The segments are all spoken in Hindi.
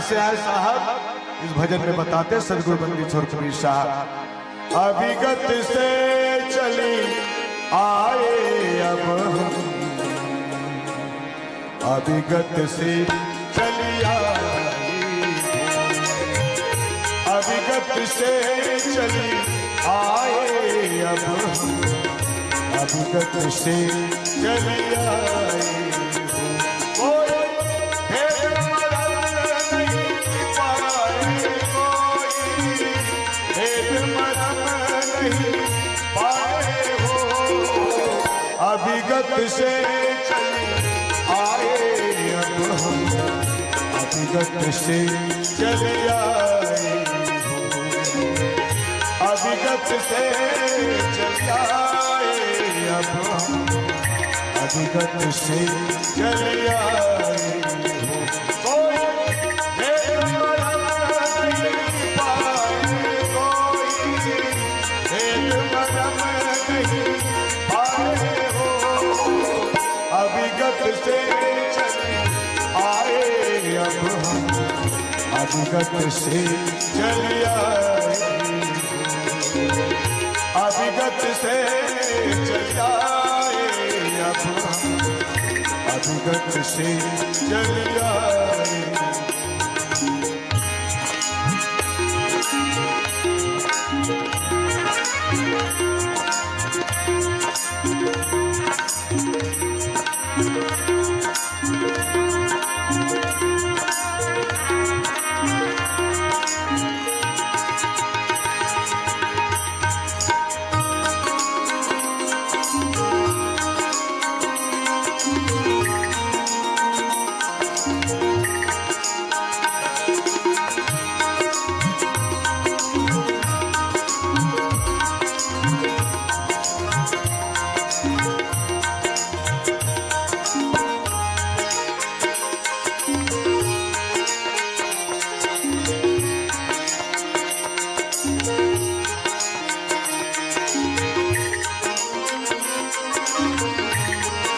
कैसे आए साहब, इस भजन में बताते सदगुरु बंदी छोर कबीर साहब। अभिगत से चली आए अब हम, अभिगत से चली आई, अभिगत से चली आए अब हम, अभिगत से चली आई। अभिगत से चली आए अब हम, अभिगत से चली आए, अभिगत से चली आए अब हम, अभिगत से चली आए। अभिगत से चली आए अब हम, अभिगत से चली आए, अभिगत से चली आए अब हम, अभिगत से चली आए।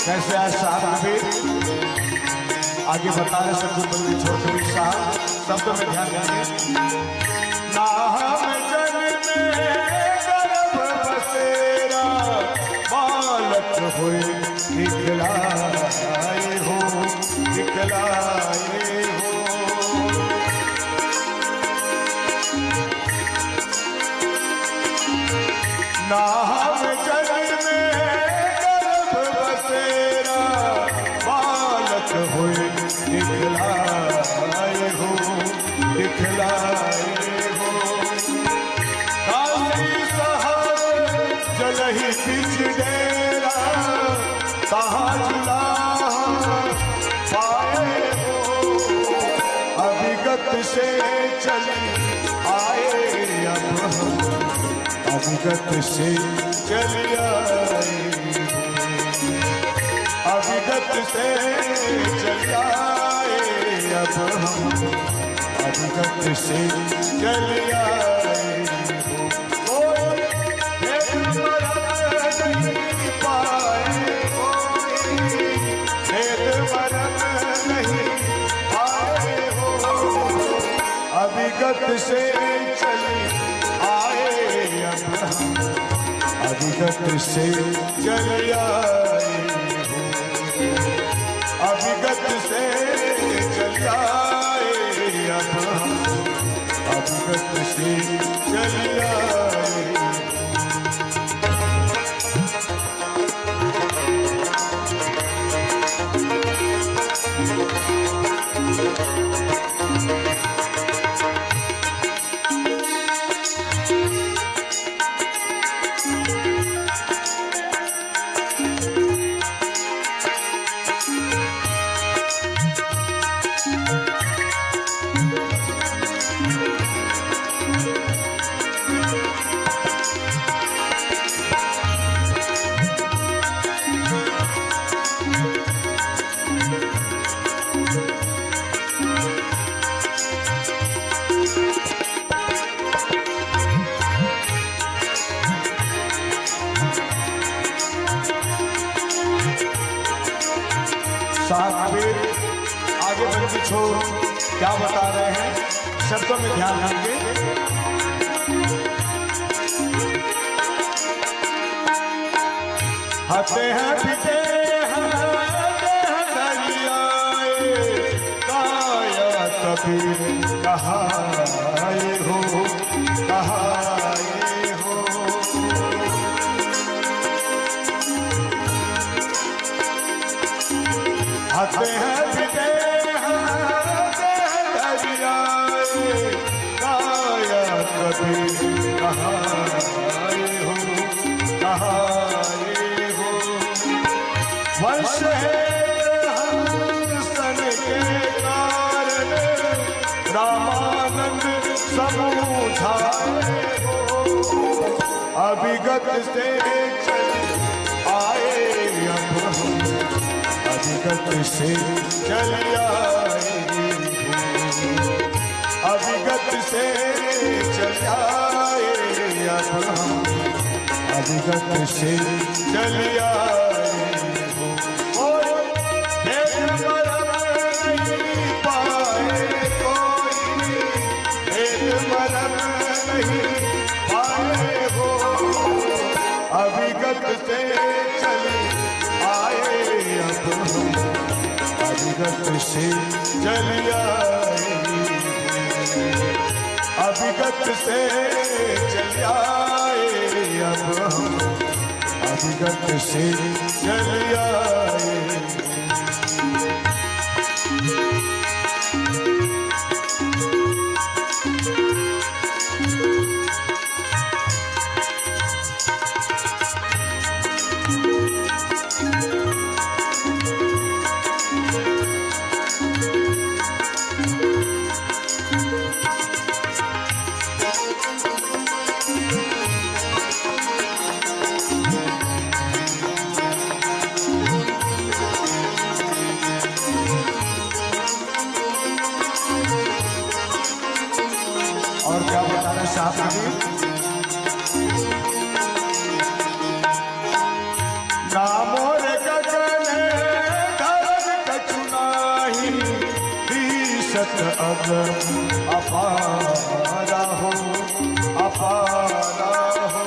कैसे आज साहब आगे आगे बता रहे सदगुरु बंदी छोर कबीर साहब, शब्दों में ध्यान देंगे। ना हम जन में गर्भ बसेरा, बालक हुए दिखलाए हो, दिखलाए हो। ना हम जन में हुए दिखलाए हो, दिखलाए हो। काली साहब जलहि बिच डेरा, कहाँ झुला पाए हो। अभिगत से चली आए अब हम, अभिगत से चली आए, अभिगत से चली आए अब हम, अभिगत से चली आए। नहीं पाए कोई भेद मरम नहीं आए हो, अभिगत से चली आए अब हम, अभिगत से चली आए, अभिगत से चली आए अब हम, अभिगत से चली आए। क्या बता रहे हैं शब्दों में ध्यान देंगे। हते हैं पिते कबीर कहाए हो कहाए हो। हते हैं पिते दरियाए काया कबीर कहाए हो कहाए हो। वंश है हंसन के कारण रामानंद समूझाए हो। अभिगत से चल आए अब हम अभिगत से चल आए हो। अभिगत से चल आए अब हम अभिगत से चल आए हो। नहीं पाए कोई मरम नहीं पाए हो। अभिगत से चले आए अब हम अभिगत से चल आए। अभिगत से चल आए अब हम अभिगत से चल आए। और क्या बता रहे साहब नामोर गगन धरन कछुनाही सत अग अपारा हो अपारा हो।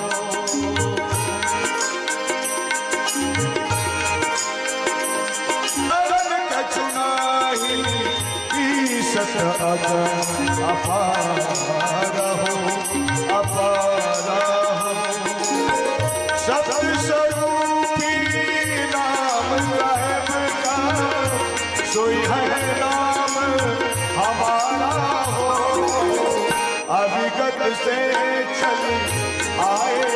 धरन कछुनाही सत अग अपारा हो अपारा हो। शब्द स्वरूपी नाम साहेब का सोई है नाम हमारा हो। अभिगत से चल आए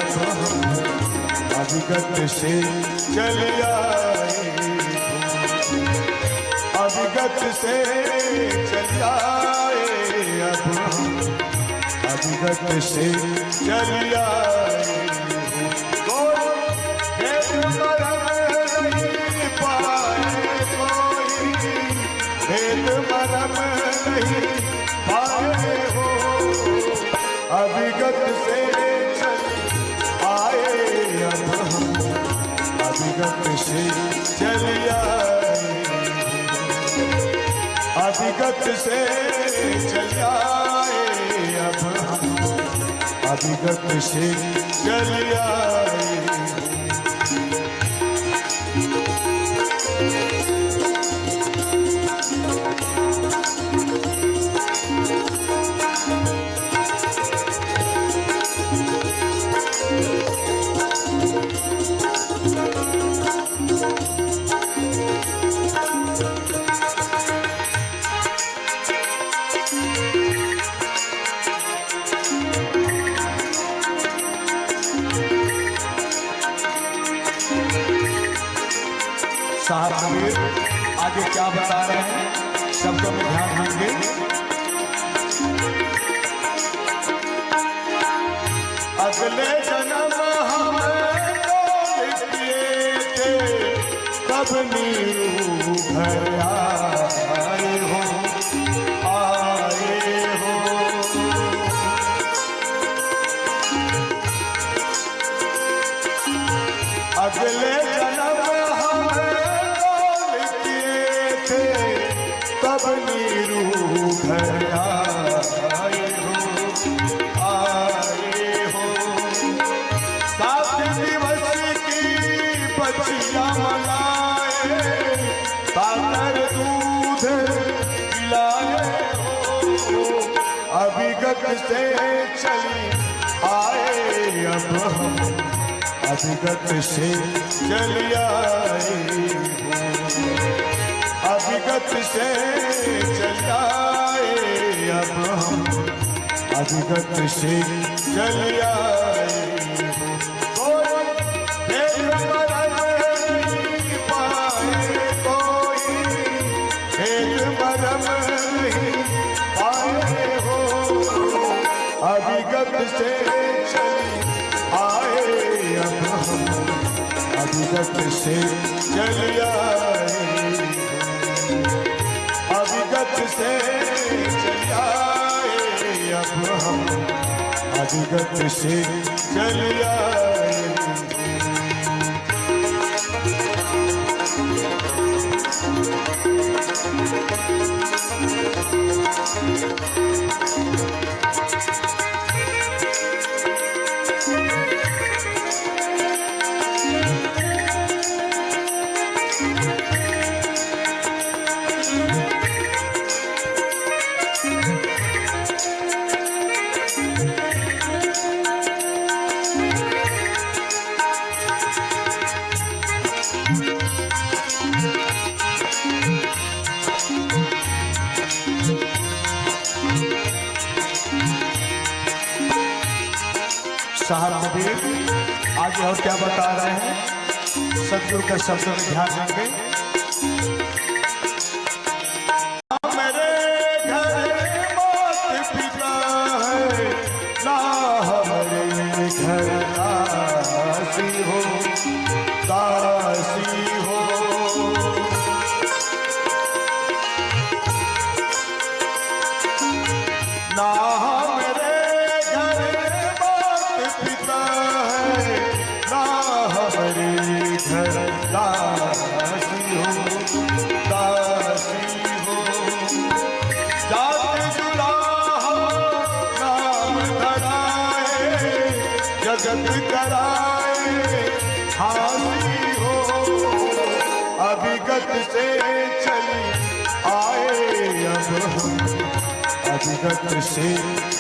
अब हम अभिगत से चल आए। अभिगत से चल आए अब हम अभिगत से चल आए। नहीं पाए कोई भेद मरम नहीं पाए हो। अभिगत से चल आए अब हम अभिगत से चल आए। अभिगत से चल आए अब हम अभिगत से चल आए। साहब कबीर आगे क्या बता रहे हैं शब्दों में ध्यान देंगे। अगले जन्म हम किए थे तब नीरू घर आए हो आए हो। अगले जन्म हम तब नीरू घर आए हो 7 दिवस की बचिया मनाए सागर दूध पिलाए हो अभिगत से चली आए अब हम अभिगत से चली आए हो अभिगत से चली आए अब हम अभिगत से चली आए हो भेद मरम नहीं पाए कोई भेद मरम नहीं पाए हो अभिगत से चली आए अब हम अभिगत से चली आए अभिगत से चली आए अब हम अभिगत से चली आए साहब कबीर आगे और क्या बता रहे हैं सतगुरु का शब्द में ध्यान देंगे मेरे घर मात पिता है ना हमारे घर दासी हो दासी हो ना पिता है ना हमारे घर दासी हो जात जुलाहा नाम धराए जगत कराए हासी हो अभिगत से चली आए अब हम अभिगत से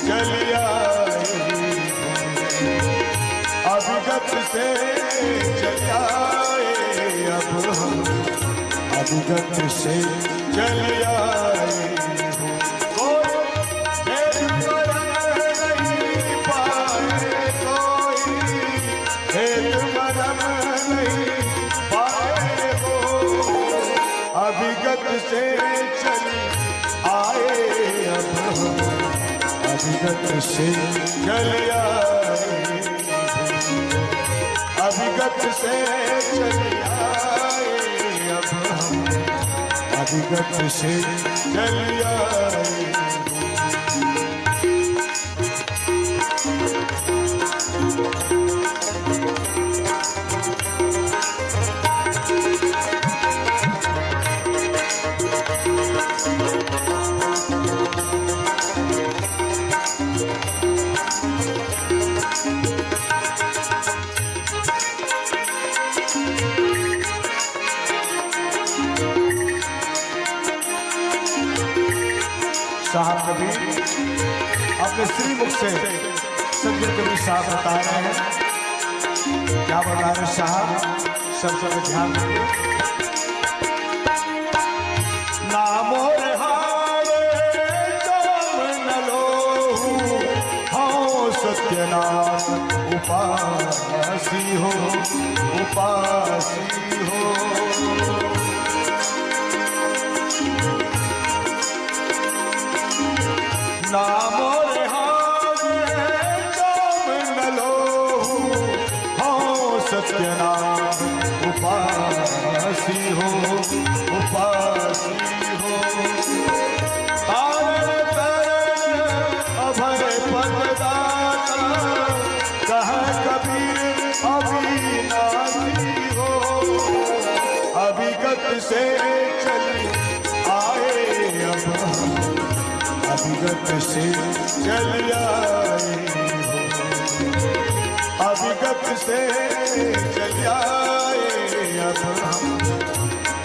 चली आए अभिगत से चली आए अब हम अभिगत से चली आए कोई भेद मरम नहीं पाए कोई भेद मरम नहीं पाए हो अभिगत से चली आए अब हम अभिगत से चली आए अभिगत से चली आए अब हम अभिगत से चली आए साहब कबीर अपने श्रीमुख से सतगुरु कबीर साहब बता रहे हैं क्या बता रहे साहब सब ध्यान देंगे नामो सत्यनाथ उपासी हो नामो सत्यनाथ उपासी हो तारण तरण अभय पददाता कह कबीर अविनाशी हो अभिगत अविगत से चल आए हो, अविगत से चल आए अब हम,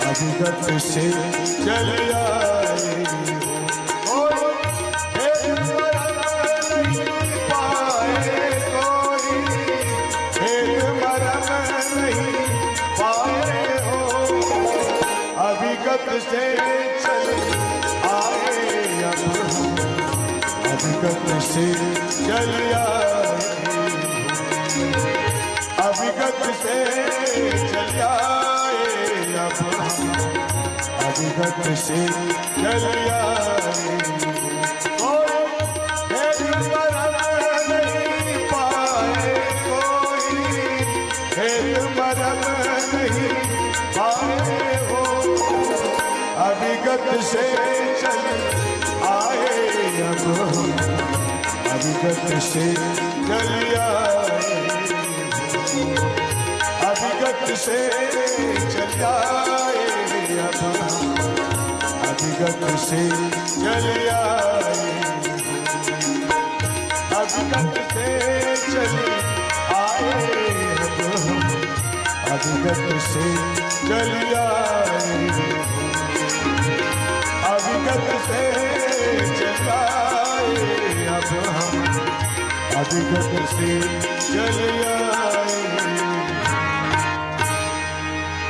अविगत से चल आए हो। भेद मरम नहीं पाए कोई, भेद मरम नहीं पाए हो, अविगत से चल आए अब हम, अविगत से चल आए, अविगत से चल आए अब हम, अविगत से चल आए। भेद मरम नहीं पाए कोई, भेद मरम नहीं पाए हो, अविगत से चल आए अब हम, अविगत से चल आए, अविगत से चल आए अब हम, अविगत से चल आए, अविगत से चल आए अब हम, अविगत से चल आए, अविगत से चल आए अब हम, अविगत से चल आए।